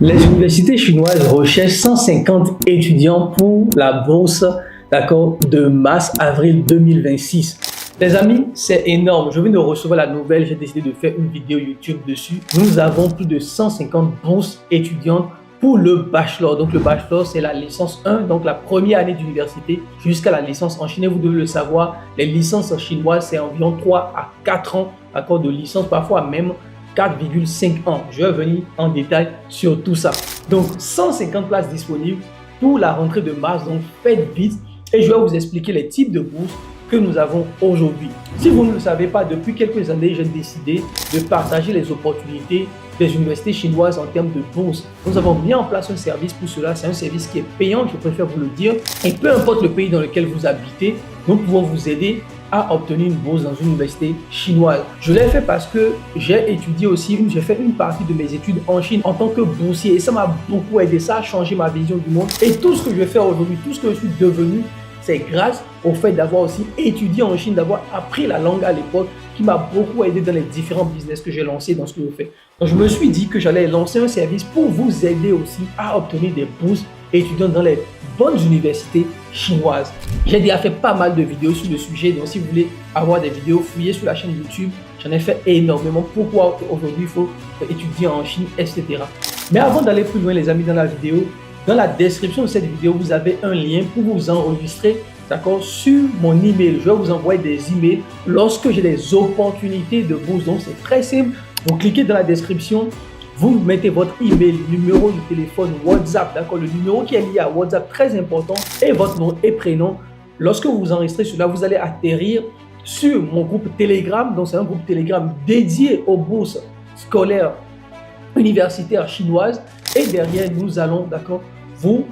Les universités chinoises recherchent 150 étudiants pour la bourse, d'accord, de mars-avril 2026. Les amis, c'est énorme. Je viens de recevoir la nouvelle, j'ai décidé de faire une vidéo YouTube dessus. Nous avons plus de 150 bourses étudiantes pour le bachelor. Donc le bachelor, c'est la licence 1, donc la première année d'université jusqu'à la licence en Chine. Vous devez le savoir, les licences chinoises, c'est environ 3 à 4 ans d'accord, de licence, parfois même 4,5 ans. Je vais venir en détail sur tout ça. Donc 150 places disponibles pour la rentrée de mars, donc faites vite et je vais vous expliquer les types de bourses que nous avons aujourd'hui. Si vous ne le savez pas, depuis quelques années, j'ai décidé de partager les opportunités des universités chinoises en termes de bourse. Nous avons mis en place un service pour cela. C'est un service qui est payant, je préfère vous le dire. Et peu importe le pays dans lequel vous habitez, nous pouvons vous aider à obtenir une bourse dans une université chinoise. Je l'ai fait parce que j'ai étudié aussi, j'ai fait une partie de mes études en Chine en tant que boursier et ça m'a beaucoup aidé, ça a changé ma vision du monde. Et tout ce que je fais aujourd'hui, tout ce que je suis devenu, c'est grâce au fait d'avoir aussi étudié en Chine, d'avoir appris la langue à l'époque qui m'a beaucoup aidé dans les différents business que j'ai lancés dans ce que je fais. Donc je me suis dit que j'allais lancer un service pour vous aider aussi à obtenir des bourses étudiantes dans les bonnes universités chinoises. J'ai déjà fait pas mal de vidéos sur le sujet, donc si vous voulez avoir des vidéos, fouillez sur la chaîne YouTube. J'en ai fait énormément. Pourquoi aujourd'hui il faut étudier en Chine, etc. Mais avant d'aller plus loin les amis dans la vidéo, dans la description de cette vidéo, vous avez un lien pour vous enregistrer, d'accord, sur mon email. Je vais vous envoyer des emails lorsque j'ai des opportunités de bourse. Donc, c'est très simple. Vous cliquez dans la description, vous mettez votre email, numéro de téléphone, WhatsApp, d'accord, le numéro qui est lié à WhatsApp, très important, et votre nom et prénom. Lorsque vous enregistrez cela, vous allez atterrir sur mon groupe Telegram. Donc, c'est un groupe Telegram dédié aux bourses scolaires universitaires chinoises. Et derrière, nous allons, d'accord, vous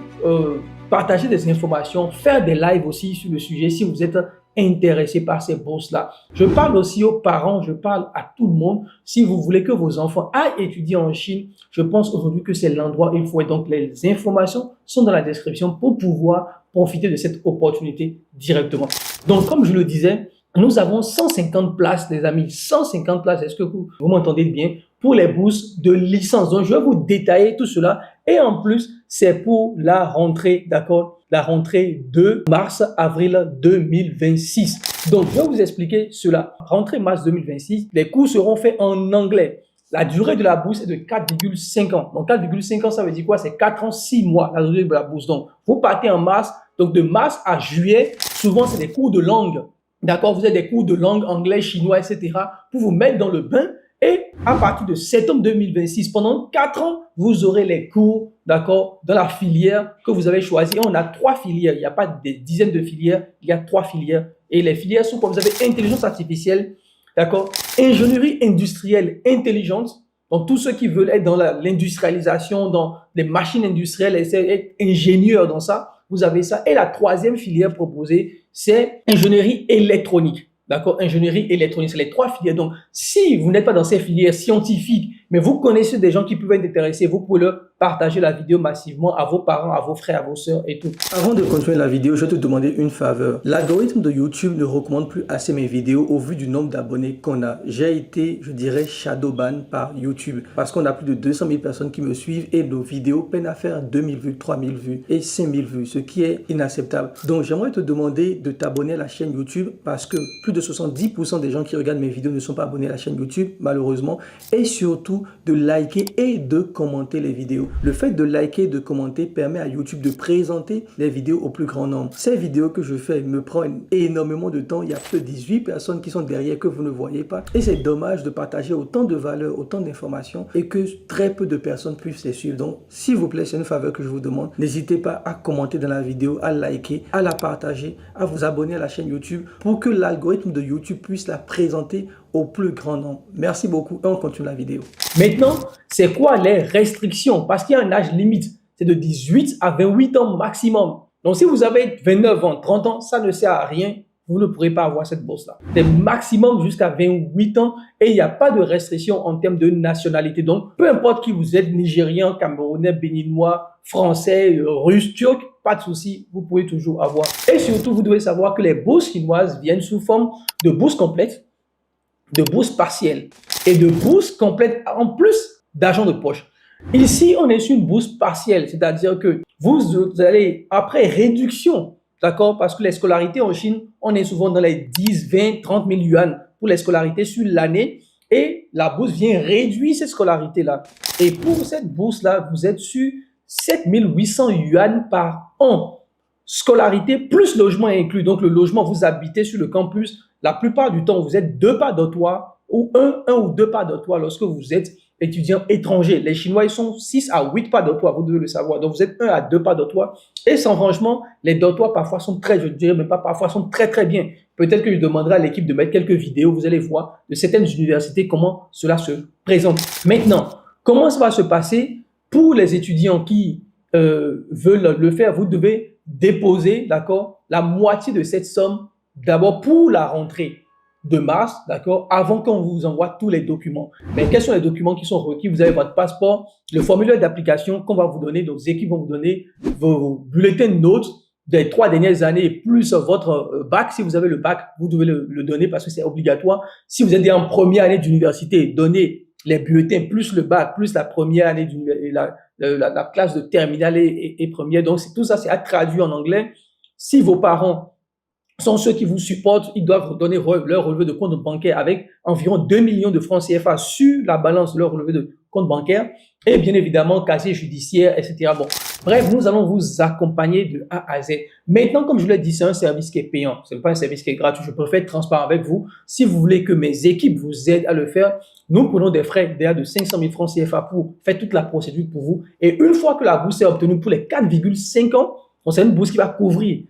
partager des informations, faire des lives aussi sur le sujet si vous êtes intéressé par ces bourses-là. Je parle aussi aux parents, je parle à tout le monde. Si vous voulez que vos enfants aillent étudier en Chine, je pense aujourd'hui que c'est l'endroit où il faut être. Donc, les informations sont dans la description pour pouvoir profiter de cette opportunité directement. Donc, comme je le disais, nous avons 150 places, les amis, 150 places. Est-ce que vous m'entendez bien? Pour les bourses de licence. Donc, je vais vous détailler tout cela. Et en plus, c'est pour la rentrée, d'accord? La rentrée de mars-avril 2026. Donc, je vais vous expliquer cela. Rentrée mars 2026, les cours seront faits en anglais. La durée de la bourse est de 4,5 ans. Donc, 4,5 ans, ça veut dire quoi? C'est 4 ans, 6 mois, la durée de la bourse. Donc, vous partez en mars. Donc, de mars à juillet, souvent, c'est des cours de langue. D'accord? Vous avez des cours de langue, anglais, chinois, etc. pour vous mettre dans le bain. Et à partir de septembre 2026, pendant 4 ans, vous aurez les cours, d'accord, dans la filière que vous avez choisie. On a 3 filières. Il n'y a pas des dizaines de filières. Il y a 3 filières. Et les filières sont, comme vous avez intelligence artificielle, d'accord, ingénierie industrielle intelligente. Donc, tous ceux qui veulent être dans l'industrialisation, dans les machines industrielles, et être ingénieurs dans ça, vous avez ça. Et la 3e filière proposée, c'est ingénierie électronique. D'accord, ingénierie électronique, c'est les 3 filières. Donc, si vous n'êtes pas dans ces filières scientifiques, mais vous connaissez des gens qui peuvent être intéressés, vous pouvez leur partager la vidéo massivement à vos parents, à vos frères, à vos sœurs et tout. Avant de continuer la vidéo, je vais te demander une faveur. L'algorithme de YouTube ne recommande plus assez mes vidéos au vu du nombre d'abonnés qu'on a. J'ai été, je dirais, shadowban par YouTube parce qu'on a plus de 200 000 personnes qui me suivent et nos vidéos peinent à faire 2000 vues, 3000 vues et 5000 vues, ce qui est inacceptable. Donc, j'aimerais te demander de t'abonner à la chaîne YouTube parce que plus de 70% des gens qui regardent mes vidéos ne sont pas abonnés à la chaîne YouTube, malheureusement, et surtout de liker et de commenter les vidéos. Le fait de liker et de commenter permet à YouTube de présenter les vidéos au plus grand nombre. Ces vidéos que je fais me prennent énormément de temps. Il y a que 18 personnes qui sont derrière que vous ne voyez pas. Et c'est dommage de partager autant de valeur, autant d'informations et que très peu de personnes puissent les suivre. Donc, s'il vous plaît, c'est une faveur que je vous demande. N'hésitez pas à commenter dans la vidéo, à liker, à la partager, à vous abonner à la chaîne YouTube pour que l'algorithme de YouTube puisse la présenter au plus grand nombre. Merci beaucoup et on continue la vidéo. Maintenant, c'est quoi les restrictions? Parce qu'il y a un âge limite. C'est de 18 à 28 ans maximum. Donc, si vous avez 29 ans, 30 ans, ça ne sert à rien. Vous ne pourrez pas avoir cette bourse-là. C'est maximum jusqu'à 28 ans et il n'y a pas de restriction en termes de nationalité. Donc, peu importe qui vous êtes, Nigérien, Camerounais, Béninois, Français, Russe, Turc, pas de souci, vous pouvez toujours avoir. Et surtout, vous devez savoir que les bourses chinoises viennent sous forme de bourse complète, de bourse partielle et de bourse complète en plus d'argent de poche. Ici, on est sur une bourse partielle, c'est-à-dire que vous allez, après réduction, d'accord, parce que les scolarités en Chine, on est souvent dans les 10, 20, 30 000 yuan pour les scolarités sur l'année et la bourse vient réduire ces scolarités-là. Et pour cette bourse-là, vous êtes sur 7 800 yuan par an. Scolarité plus logement inclus. Donc, le logement, vous habitez sur le campus. La plupart du temps, vous êtes 2 pas dortoir ou un ou 2 pas dortoir lorsque vous êtes étudiant étranger. Les Chinois, ils sont 6 à 8 pas dortoir, vous devez le savoir. Donc, vous êtes 1 à 2 pas dortoir. Et sans franchement, les dortoirs parfois sont très, je dirais même pas parfois, sont très, très bien. Peut-être que je demanderai à l'équipe de mettre quelques vidéos. Vous allez voir de certaines universités comment cela se présente. Maintenant, comment ça va se passer pour les étudiants qui veulent le faire? Vous devez déposer, d'accord, la moitié de cette somme d'abord pour la rentrée de mars, d'accord, avant qu'on vous envoie tous les documents. Mais quels sont les documents qui sont requis? Vous avez votre passeport, le formulaire d'application qu'on va vous donner, nos équipes vont vous donner vos bulletins de notes des 3 dernières années, plus votre bac. Si vous avez le bac, vous devez le donner parce que c'est obligatoire. Si vous êtes en première année d'université, donnez les bulletins plus le bac, plus la première année la classe de terminale et première. Donc, tout ça, c'est à traduire en anglais. Si vos parents sont ceux qui vous supportent, ils doivent donner leur relevé de compte bancaire avec environ 2 millions de francs CFA sur la balance de leur relevé de compte bancaire et bien évidemment casier judiciaire, etc. Bon, bref, nous allons vous accompagner de A à Z. Maintenant, comme je l'ai dit, c'est un service qui est payant. Ce n'est pas un service qui est gratuit. Je préfère être transparent avec vous. Si vous voulez que mes équipes vous aident à le faire, nous prenons des frais de 500 000 francs CFA pour faire toute la procédure pour vous. Et une fois que la bourse est obtenue pour les 4,5 ans, c'est une bourse qui va couvrir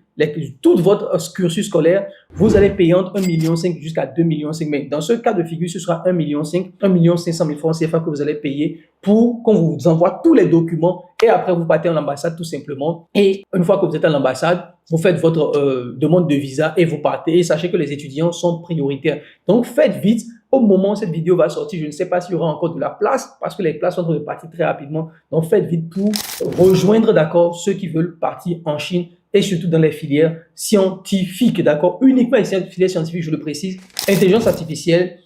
tout votre cursus scolaire, vous allez payer entre 1,5 million jusqu'à 2,5 millions. Mais dans ce cas de figure, ce sera 1,5 million, 1,5 million francs CFA que vous allez payer pour qu'on vous envoie tous les documents et après vous partez en ambassade tout simplement. Et une fois que vous êtes en ambassade, vous faites votre demande de visa et vous partez. Et sachez que les étudiants sont prioritaires. Donc faites vite. Au moment où cette vidéo va sortir, je ne sais pas s'il y aura encore de la place parce que les places sont en train de partir très rapidement. Donc faites vite pour rejoindre, d'accord, ceux qui veulent partir en Chine et surtout dans les filières scientifiques, d'accord, uniquement les filières scientifiques, je le précise, intelligence artificielle,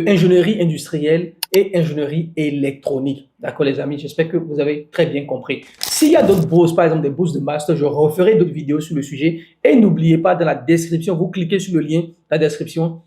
ingénierie industrielle et ingénierie électronique. D'accord, les amis, j'espère que vous avez très bien compris. S'il y a d'autres bourses, par exemple des bourses de master, je referai d'autres vidéos sur le sujet. Et n'oubliez pas, dans la description, vous cliquez sur le lien, la description,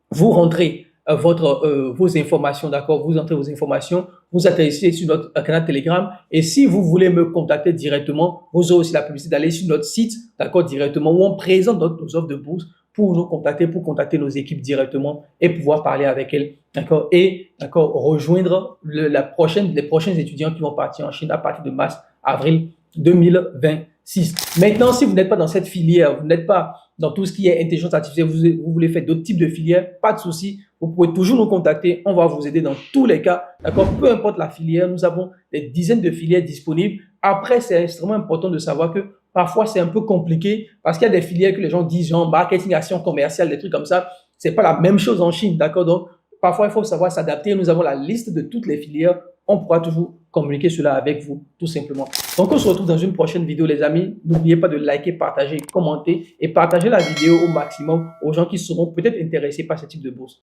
vous rentrez vos informations, d'accord, vous entrez vos informations, vous atterrissez sur notre canal Telegram et si vous voulez me contacter directement, vous aurez aussi la publicité d'aller sur notre site, d'accord, directement où on présente nos offres de bourse pour nous contacter, pour contacter nos équipes directement et pouvoir parler avec elles, d'accord, et d'accord, rejoindre les prochains étudiants qui vont partir en Chine à partir de mars, avril 2026. Maintenant, si vous n'êtes pas dans cette filière, vous n'êtes pas dans tout ce qui est intelligence artificielle, vous voulez faire d'autres types de filières, pas de souci. Vous pouvez toujours nous contacter. On va vous aider dans tous les cas. D'accord? Peu importe la filière, nous avons des dizaines de filières disponibles. Après, c'est extrêmement important de savoir que parfois, c'est un peu compliqué parce qu'il y a des filières que les gens disent, genre marketing, action commerciale, des trucs comme ça. C'est pas la même chose en Chine. D'accord? Donc, parfois, il faut savoir s'adapter. Nous avons la liste de toutes les filières. On pourra toujours communiquer cela avec vous, tout simplement. Donc, on se retrouve dans une prochaine vidéo, les amis. N'oubliez pas de liker, partager, commenter et partager la vidéo au maximum aux gens qui seront peut-être intéressés par ce type de bourse.